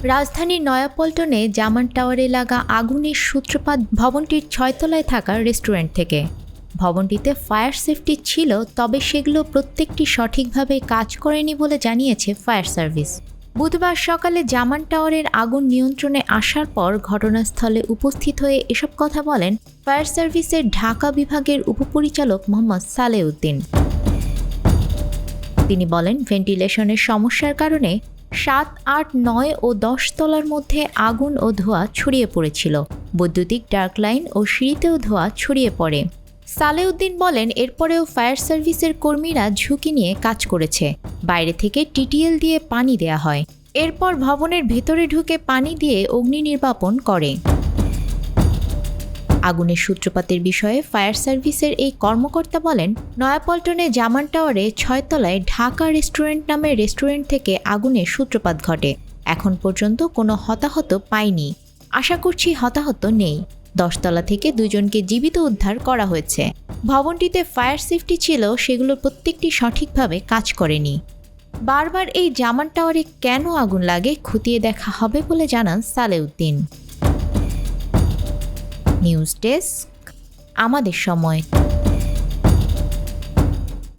রাজধানীর নয়াপল্টনে জামান টাওয়ারে লাগা আগুনের সূত্রপাত ভবনটির ৬ তলায় থাকা রেস্টুরেন্ট থেকে। ভবনটিতে ফায়ার সেফটি ছিল, তবে সেগুলো প্রত্যেকটি সঠিকভাবে কাজ করেনি বলে জানিয়েছে ফায়ার সার্ভিস। বুধবার সকালে জামান টাওয়ারের আগুন নিয়ন্ত্রণে আসার পর ঘটনাস্থলে উপস্থিত হয়ে এসব কথা বলেন ফায়ার সার্ভিসের ঢাকা বিভাগের উপপরিচালক মোহাম্মদ সালেউদ্দিন। তিনি বলেন, ভেন্টিলেশনের সমস্যার কারণে ৭, ৮, ৯ ও ১০ তলার মধ্যে আগুন ও ধোঁয়া ছড়িয়ে পড়েছিল। বৈদ্যুতিক ডার্ক লাইন ও সিঁড়িতেও ধোঁয়া ছড়িয়ে পড়ে। সালেউদ্দিন বলেন, এরপরেও ফায়ার সার্ভিসের কর্মীরা ঝুঁকি নিয়ে কাজ করেছে। বাইরে থেকে টিটিএল দিয়ে পানি দেয়া হয়। এরপর ভবনের ভেতরে ঢুকে পানি দিয়ে অগ্নি নির্বাপন করে। আগুনের সূত্রপাতের বিষয়ে ফায়ার সার্ভিসের এই কর্মকর্তা বলেন, নয়াপল্টনে জামান টাওয়ারে ৬ তলায় ঢাকা রেস্টুরেন্ট নামের রেস্টুরেন্ট থেকে আগুনের সূত্রপাত ঘটে। এখন পর্যন্ত কোনো হতাহত পাইনি। আশা করছি হতাহত নেই। ১০ তলা থেকে ২ জনকে জীবিত উদ্ধার করা হয়েছে। ভবনটিতে ফায়ার সেফটি ছিল, সেগুলো প্রত্যেকটি সঠিকভাবে কাজ করেনি। বারবার এই জামান টাওয়ারে কেন আগুন লাগে খতিয়ে দেখা হবে বলে জানান সালেউদ্দিন। নিউজ ডেস্ক, আমাদের সময়।